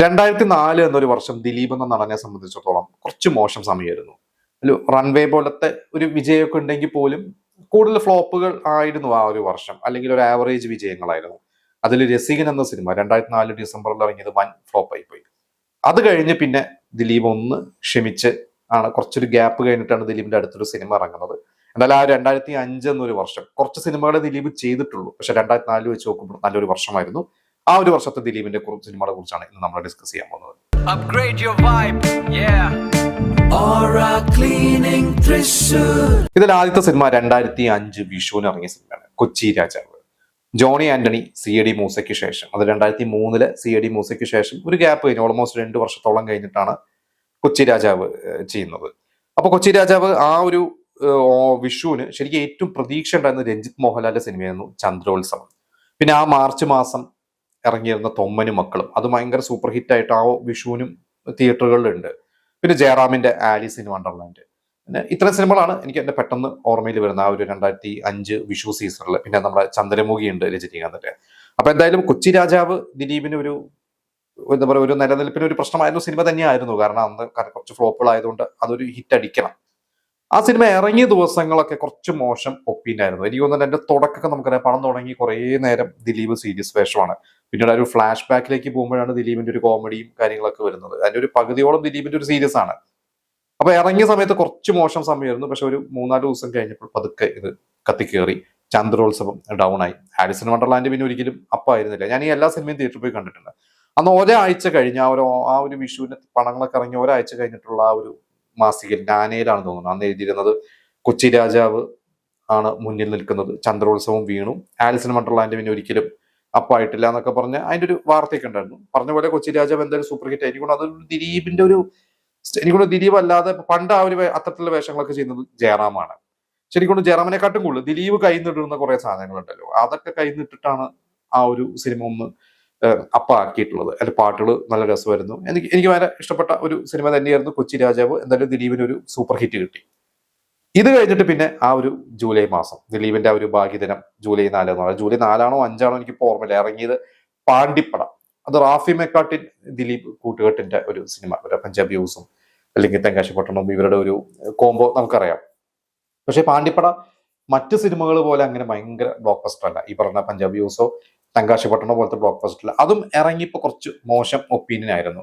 2004 എന്നൊരു വർഷം ദിലീപ് എന്ന നടനെ സംബന്ധിച്ചിടത്തോളം കുറച്ച് മോശം സമയമായിരുന്നു. ഒരു റൺവേ പോലത്തെ ഒരു വിജയമൊക്കെ ഉണ്ടെങ്കിൽ പോലും കൂടുതൽ ഫ്ലോപ്പുകൾ ആയിരുന്നു ആ ഒരു വർഷം, അല്ലെങ്കിൽ ഒരു ആവറേജ് വിജയങ്ങളായിരുന്നു. അതിൽ രസികൻ എന്ന സിനിമ 2004 ഡിസംബറിൽ ഇറങ്ങിയത് വൻ ഫ്ലോപ്പായി പോയി. അത് കഴിഞ്ഞ് പിന്നെ ദിലീപ് ഒന്ന് ക്ഷമിച്ച് കുറച്ചൊരു ഗ്യാപ്പ് കഴിഞ്ഞിട്ടാണ് ദിലീപിന്റെ അടുത്തൊരു സിനിമ ഇറങ്ങുന്നത്. എന്നാൽ ആ 2005 എന്നൊരു വർഷം കുറച്ച് സിനിമകളെ ദിലീപ് ചെയ്തിട്ടുള്ളൂ, പക്ഷെ 2004 വെച്ച് നോക്കുമ്പോൾ നല്ലൊരു വർഷമായിരുന്നു. ആ ഒരു വർഷത്തെ ദിലീപിന്റെ സിനിമകളെ കുറിച്ചാണ് ഇന്ന് നമ്മൾ ഡിസ്കസ് ചെയ്യാൻ പോകുന്നത്. ഇതിൽ ആദ്യത്തെ സിനിമ 2005 വിഷുവിന് ഇറങ്ങിയ സിനിമയാണ് കൊച്ചി രാജാവ്. ജോണി ആന്റണി CAD മൂസയ്ക്ക് ശേഷം, അത് 2003 CAD മൂസയ്ക്ക് ശേഷം ഒരു ഗ്യാപ്പ് കഴിഞ്ഞു, ഓൾമോസ്റ്റ് 2 വർഷത്തോളം കഴിഞ്ഞിട്ടാണ് കൊച്ചി രാജാവ് ചെയ്യുന്നത്. അപ്പൊ കൊച്ചി രാജാവ് ആ ഒരു വിഷുവിന് ശരിക്കും ഏറ്റവും പ്രതീക്ഷ ഉണ്ടായിരുന്ന രഞ്ജിത്ത് മോഹൻലാലിന്റെ സിനിമയായിരുന്നു ചന്ദ്രോത്സവം. പിന്നെ ആ മാർച്ച് മാസം ഇറങ്ങിയിരുന്ന തൊമ്മനും മക്കളും, അത് ഭയങ്കര സൂപ്പർ ഹിറ്റ് ആയിട്ട് ആ വിഷുവിനും തിയേറ്ററുകളിലുണ്ട്. പിന്നെ ജയറാമിന്റെ ആലീസ് ഇൻ വണ്ടർലാൻഡ്. പിന്നെ ഇത്തരം സിനിമകളാണ് എനിക്ക് എന്റെ പെട്ടെന്ന് ഓർമ്മയിൽ വരുന്ന ആ ഒരു 2005 വിഷു സീസണിൽ. പിന്നെ നമ്മുടെ ചന്ദ്രമുഖി ഉണ്ട് രജനീകാന്തിന്റെ. അപ്പൊ എന്തായാലും കൊച്ചി രാജാവ് ദിലീപിന് ഒരു എന്താ പറയുക, ഒരു നിലനിൽപ്പിന് ഒരു പ്രശ്നമായിരുന്നു സിനിമ തന്നെയായിരുന്നു. കാരണം അന്ന് കുറച്ച് ഫ്ലോപ്പുകളായതുകൊണ്ട് അതൊരു ഹിറ്റ് അടിക്കണം. ആ സിനിമ ഇറങ്ങിയ ദിവസങ്ങളൊക്കെ കുറച്ച് മോശം ഒപ്പീനിയൻ ആയിരുന്നു. എനിക്ക് തോന്നുന്നത് എന്റെ തുടക്കമൊക്കെ നമുക്കറിയാം, പണം തുടങ്ങി കുറേ നേരം ദിലീപ് സീരിയസ് വേഷമാണ്. പിന്നീട് ഒരു ഫ്ലാഷ് ബാക്കിലേക്ക് പോകുമ്പോഴാണ് ദിലീപിന്റെ ഒരു കോമഡിയും കാര്യങ്ങളൊക്കെ വരുന്നത്. അതിന്റെ ഒരു പകുതിയോളം ദിലീപിന്റെ ഒരു സീരിയസ് ആണ്. അപ്പൊ ഇറങ്ങിയ സമയത്ത് കുറച്ച് മോശം സമയമായിരുന്നു. പക്ഷെ ഒരു 3-4 ദിവസം കഴിഞ്ഞപ്പോൾ പതുക്കെ ഇത് കത്തിക്കേറി. ചന്ദ്രോത്സവം ഡൗൺ ആയി. ആലിസ് ഇൻ വണ്ടർലാൻഡ് പിന്നെ ഒരിക്കലും അപ്പായിരുന്നില്ല. ഞാൻ ഈ എല്ലാ സിനിമയും തിയേറ്ററിൽ പോയി കണ്ടിട്ടുണ്ട്. അന്ന് ഒരാഴ്ച കഴിഞ്ഞ് ആ ഒരു വിഷുവിന് പടങ്ങളൊക്കെ ഇറങ്ങി ഒരാഴ്ച കഴിഞ്ഞിട്ടുള്ള ആ ഒരു മാസികയിൽ നാനയിലാണ് തോന്നുന്നത് അന്ന് എഴുതിയിരുന്നത് കൊച്ചി രാജാവ് ആണ് മുന്നിൽ നിൽക്കുന്നത്, ചന്ദ്രോത്സവം വീണു, ആലിസ് ഇൻ വണ്ടർലാൻഡ് പിന്നെ ഒരിക്കലും അപ്പായിട്ടില്ല എന്നൊക്കെ പറഞ്ഞ് അതിന്റെ ഒരു വാർത്തയൊക്കെ ഉണ്ടായിരുന്നു. പറഞ്ഞ പോലെ കൊച്ചി രാജാവ് എന്തായാലും സൂപ്പർ ഹിറ്റ് ആയിരിക്കും. അതൊരു ദിലീപിന്റെ ഒരു, എനിക്കൊണ്ട് ദിലീപ് അല്ലാതെ പണ്ട് ആ ഒരു അത്തരത്തിലുള്ള വേഷങ്ങളൊക്കെ ചെയ്യുന്നത് ജയറാമാണ്. ശരിക്കും ജയറാമിനെക്കാട്ടും കൂടുതൽ ദിലീപ് കൈന്നിടുന്ന കുറെ സാധനങ്ങളുണ്ടല്ലോ, അതൊക്കെ കൈന്നിട്ടിട്ടാണ് ആ ഒരു സിനിമ ഒന്ന് അപ്പാക്കിയിട്ടുള്ളത്. അതിന്റെ പാട്ടുകൾ നല്ല രസമായിരുന്നു. എനിക്ക് വളരെ ഇഷ്ടപ്പെട്ട ഒരു സിനിമ തന്നെയായിരുന്നു കൊച്ചി രാജാവ്. എന്തായാലും ദിലീപിന് ഒരു സൂപ്പർ ഹിറ്റ് കിട്ടി. ഇത് കഴിഞ്ഞിട്ട് പിന്നെ ആ ഒരു ജൂലൈ മാസം ദിലീപിന്റെ ആ ഒരു ഭാഗ്യദിനം ജൂലൈ 4 എന്ന് പറയുന്നത്, ജൂലൈ 4 5 എനിക്ക് ഇപ്പോൾ ഓർമ്മയില്ല, ഇറങ്ങിയത് പാണ്ടിപ്പടം. അത് റാഫി മെക്കാട്ടിൻ ദിലീപ് കൂട്ടുകെട്ടിന്റെ ഒരു സിനിമ. പഞ്ചാബി ഹൗസും അല്ലെങ്കിൽ തെങ്കാശിപട്ടണവും ഇവരുടെ ഒരു കോംബോ നമുക്കറിയാം. പക്ഷെ പാണ്ടിപ്പട മറ്റ് സിനിമകൾ പോലെ അങ്ങനെ ഭയങ്കര ബ്ലോക്ക് ബസ്റ്റർ അല്ല. ഈ പറഞ്ഞ പഞ്ചാബി ഹൗസോ തെങ്കാശിപട്ടണോ പോലത്തെ ബ്ലോക്ക് ബസ്റ്റർ അതും ഇറങ്ങിയപ്പോ കുറച്ച് മോശം ഒപ്പീനിയൻ ആയിരുന്നു.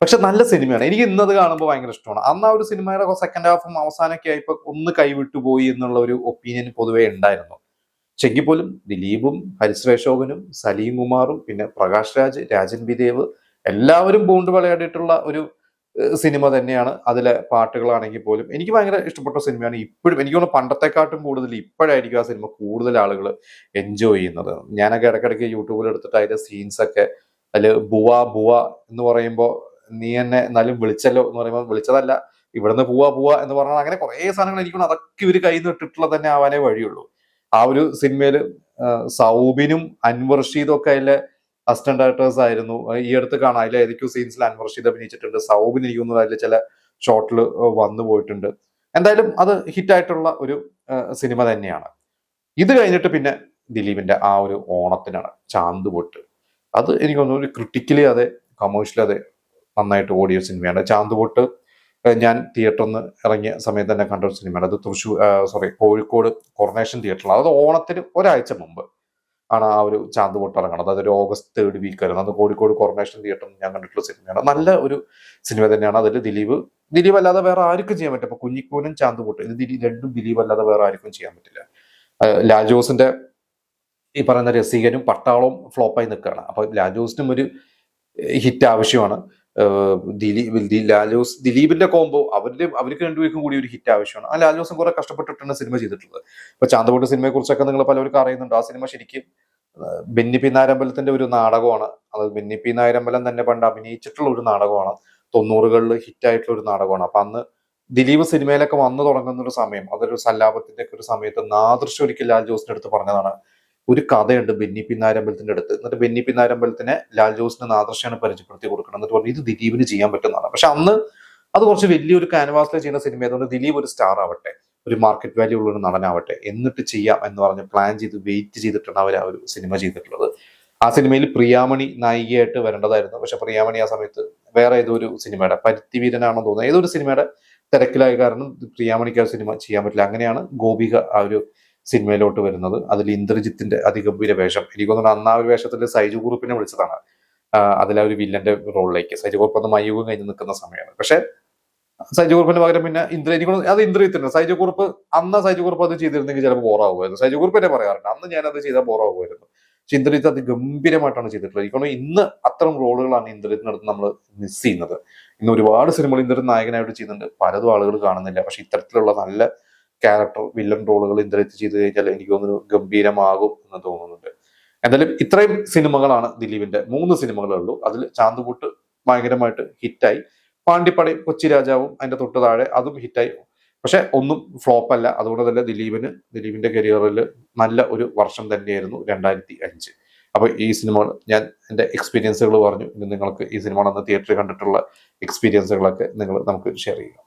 പക്ഷെ നല്ല സിനിമയാണ്. എനിക്ക് ഇന്നത് കാണുമ്പോൾ ഭയങ്കര ഇഷ്ടമാണ്. അന്ന് ആ ഒരു സിനിമയുടെ സെക്കൻഡ് ഹാഫും അവസാനമൊക്കെ ആയപ്പോ ഒന്ന് കൈവിട്ടുപോയി എന്നുള്ള ഒരു ഒപ്പീനിയൻ പൊതുവേ ഉണ്ടായിരുന്നു. പക്ഷെങ്കിൽ പോലും ദിലീപും ഹരിശ്രീ അശോകനും സലീം കുമാറും പിന്നെ പ്രകാശ് രാജ്, രാജൻ വിദേവ് എല്ലാവരും പൂണ്ട് വിളയാടിയിട്ടുള്ള ഒരു സിനിമ തന്നെയാണ്. അതിലെ പാട്ടുകളാണെങ്കിൽ പോലും എനിക്ക് ഭയങ്കര ഇഷ്ടപ്പെട്ട സിനിമയാണ്. ഇപ്പോഴും എനിക്ക് തോന്നുന്നു പണ്ടത്തെക്കാട്ടും കൂടുതൽ ഇപ്പോഴായിരിക്കും ആ സിനിമ കൂടുതൽ ആളുകൾ എൻജോയ് ചെയ്യുന്നത്. ഞാനൊക്കെ ഇടയ്ക്കിടയ്ക്ക് യൂട്യൂബിൽ എടുത്തിട്ട് അതിന്റെ സീൻസ് ഒക്കെ, അതില് ബുവ ബുവ എന്ന് പറയുമ്പോൾ നീ എന്നെ എന്നാലും വിളിച്ചല്ലോ എന്ന് പറയുമ്പോൾ വിളിച്ചതല്ല, ഇവിടുന്ന് പോവാ എന്ന് പറഞ്ഞാൽ അങ്ങനെ കുറെ സാധനങ്ങൾ എനിക്കും അതൊക്കെ ഇവര് കയ്യിൽ നിന്ന് ഇട്ടിട്ടുള്ളത് തന്നെ ആവാനേ വഴിയുള്ളൂ. ആ ഒരു സിനിമയില് സൗബിനും അൻവർ റഷീദും ഒക്കെ അതിലെ അസിസ്റ്റന്റ് ഡയറക്ടേഴ്സ് ആയിരുന്നു. ഈ അടുത്ത് കാണാം, അതിലെ ഏതൊക്കെയോ സീൻസിൽ അൻവർ റഷീദ് അഭിനയിച്ചിട്ടുണ്ട്. സൗബിന് എനിക്ക് തോന്നുന്നു അതിൽ ചില ഷോട്ടിൽ വന്നു പോയിട്ടുണ്ട്. എന്തായാലും അത് ഹിറ്റായിട്ടുള്ള ഒരു സിനിമ തന്നെയാണ്. ഇത് കഴിഞ്ഞിട്ട് പിന്നെ ദിലീപിന്റെ ആ ഒരു ഓണത്തിനാണ് ചാന്ത് പൊട്ട്. അത് എനിക്ക് തോന്നുന്നു ഒരു ക്രിട്ടിക്കലി അതെ കമേഴ്ഷ്യലി അതെ നന്നായിട്ട് ഓടിയ സിനിമയാണ് ചാന്ത് പൊട്ട്. ഞാൻ തിയേറ്ററിൽ നിന്ന് ഇറങ്ങിയ സമയത്ത് തന്നെ കണ്ട ഒരു സിനിമയാണ്. അത് കോഴിക്കോട് കൊറോണേഷൻ തിയേറ്ററിലാണ്. അത് ഓണത്തിന് ഒരാഴ്ച മുമ്പ് ആണ് ആ ഒരു ചാന്ത് പൊട്ട് ഇറങ്ങുന്നത്. അതൊരു ഓഗസ്റ്റ് 3rd വീക്ക് ആയിരുന്നു. അത് കോഴിക്കോട് കൊറോണേഷൻ തിയേറ്ററിൽ ഞാൻ കണ്ടിട്ടുള്ള സിനിമയാണ്. നല്ല ഒരു സിനിമ തന്നെയാണ്. അതിൽ ദിലീപ് അല്ലാതെ വേറെ ആർക്കും ചെയ്യാൻ പറ്റില്ല. അപ്പൊ കുഞ്ഞിക്കൂനും ചാന്ത് പൊട്ട് ഇത് രണ്ടും ദിലീപ് അല്ലാതെ വേറെ ആർക്കും ചെയ്യാൻ പറ്റില്ല. ലാൽ ജോസിന്റെ ഈ പറയുന്ന രസികനും പട്ടാളവും ഫ്ലോപ്പായി നിൽക്കുകയാണ്. അപ്പൊ ലാൽ ജോസിനും ഒരു ഹിറ്റ് ആവശ്യമാണ്. ദിലീപിന്റെ കോംബോ അവർക്ക് രണ്ടുപേർക്കും കൂടി ഒരു ഹിറ്റ് ആവശ്യമാണ്. ആ ലാൽ ജോസും കുറെ കഷ്ടപ്പെട്ടിട്ടാണ് സിനിമ ചെയ്തിട്ടുള്ളത്. ഇപ്പൊ ചാന്തപൊട്ട് സിനിമയെ കുറിച്ചൊക്കെ നിങ്ങൾ പലർക്കും അറിയുന്നുണ്ട്. ആ സിനിമ ശരിക്കും ബെന്നി പി നായരമ്പലത്തിന്റെ ഒരു നാടകമാണ്. അത് ബെന്നി പി നായരമ്പലം തന്നെ പണ്ട് അഭിനയിച്ചിട്ടുള്ള ഒരു നാടകമാണ്. 90കളിൽ ഹിറ്റായിട്ടുള്ള ഒരു നാടകമാണ്. അപ്പൊ അന്ന് ദിലീപ് സിനിമയിലൊക്കെ വന്നു തുടങ്ങുന്ന ഒരു സമയം, അതൊരു സല്ലാപത്തിന്റെ ഒക്കെ ഒരു സമയത്ത് നാദൃശ്യം ഒരിക്കൽ ലാൽ ജോസിന്റെ അടുത്ത് പറഞ്ഞതാണ്, ഒരു കഥയുണ്ട് ബെന്നി പി നായരമ്പലത്തിന്റെ അടുത്ത്. എന്നിട്ട് ബെന്നി പി നായരമ്പലത്തിനെ ലാൽ ജോസിന് നാദൃശ്യാണ് പരിചയപ്പെടുത്തി കൊടുക്കണം. എന്നിട്ട് പറഞ്ഞു ഇത് ദിലീപിന് ചെയ്യാൻ പറ്റുന്നതാണ്. പക്ഷെ അന്ന് അത് കുറച്ച് വലിയൊരു ക്യാൻവാസിൽ ചെയ്യുന്ന സിനിമ ആയതുകൊണ്ട് ദിലീപ് ഒരു സ്റ്റാർ ആവട്ടെ, ഒരു മാർക്കറ്റ് വാല്യൂ ഉള്ള ഒരു നടനാവട്ടെ, എന്നിട്ട് ചെയ്യാം എന്ന് പറഞ്ഞ് പ്ലാൻ ചെയ്ത് വെയിറ്റ് ചെയ്തിട്ടാണ് അവർ ആ ഒരു സിനിമ ചെയ്തിട്ടുള്ളത്. ആ സിനിമയിൽ പ്രിയാമണി നായികയായിട്ട് വരേണ്ടതായിരുന്നു. പക്ഷെ പ്രിയാമണി ആ സമയത്ത് വേറെ ഏതോ ഒരു സിനിമയുടെ പരുത്തിവീരനാണെന്ന് തോന്നുന്നത്, ഏതൊരു സിനിമയുടെ തിരക്കിലായ കാരണം പ്രിയാമണിക്ക് ആ സിനിമ ചെയ്യാൻ പറ്റില്ല. അങ്ങനെയാണ് ഗോപിക ആ ഒരു സിനിമയിലോട്ട് വരുന്നത്. അതിൽ ഇന്ദ്രജിത്തിന്റെ അതിഗംഭീര വേഷം, എനിക്ക് തോന്നുന്നു അന്ന് ആ ഒരു വേഷത്തിൽ സൈജു ഗ്രൂപ്പിനെ വിളിച്ചതാണ് അതിലെ ഒരു വില്ലന്റെ റോളിലേക്ക്. സൈജു ഗ്രൂപ്പ് അന്ന് മയൂകം കഴിഞ്ഞ് നിൽക്കുന്ന സമയമാണ്. പക്ഷെ സൈജു കുറുപ്പിന് പകരം പിന്നെ എനിക്ക് അത് ഇന്ദ്രജിത്തിന്റെ സൈജു കുറുപ്പ്, അന്ന് സൈജു കുറുപ്പ് അത് ചെയ്തിരുന്നെങ്കിൽ ചിലപ്പോൾ ബോറാകുമായിരുന്നു. സൈജു കുറുപ്പ് തന്നെ പറയാറുണ്ട് അന്ന് ഞാൻ അത് ചെയ്താൽ ബോറാകുമായിരുന്നു. പക്ഷെ ഇന്ദ്രജിത്ത് അത് ഗംഭീരമായിട്ടാണ് ചെയ്തിട്ടുള്ളത്. എനിക്ക് ഇന്ന് അത്തരം റോളുകളാണ് ഇന്ദ്രജിത്തിനടുത്ത് നമ്മൾ മിസ് ചെയ്യുന്നത്. ഇന്ന് ഒരുപാട് സിനിമകൾ ഇന്ദ്രജിത്ത് നായകനായിട്ട് ചെയ്യുന്നുണ്ട്, പലതും ആളുകൾ കാണുന്നില്ല. പക്ഷെ ഇത്തരത്തിലുള്ള നല്ല ക്യാരക്ടർ വില്ലൻ റോളുകൾ ഇന്ദ്രജിത്ത് ചെയ്ത് കഴിഞ്ഞാൽ എനിക്ക് തോന്നുന്നു ഗംഭീരമാകും എന്ന് തോന്നുന്നുണ്ട്. എന്തായാലും ഇത്രയും സിനിമകളാണ് ദിലീപിന്റെ 3 സിനിമകളേ ഉള്ളൂ. അതിൽ ചാന്തുപൂട്ട് ഭയങ്കരമായിട്ട് ഹിറ്റായി, പാണ്ടിപ്പടയും കൊച്ചി രാജാവും അതിന്റെ തൊട്ട് താഴെ അതും ഹിറ്റായി. പക്ഷെ ഒന്നും ഫ്ലോപ്പ് അല്ല. അതുകൊണ്ട് തന്നെ ദിലീപിന്റെ കരിയറിൽ നല്ല ഒരു വർഷം തന്നെയായിരുന്നു 2005. അപ്പൊ ഈ സിനിമകൾ ഞാൻ എന്റെ എക്സ്പീരിയൻസുകൾ പറഞ്ഞു. ഇനി നിങ്ങൾക്ക് ഈ സിനിമകൾ അന്ന് തിയേറ്ററിൽ കണ്ടിട്ടുള്ള എക്സ്പീരിയൻസുകളൊക്കെ നമുക്ക് ഷെയർ ചെയ്യാം.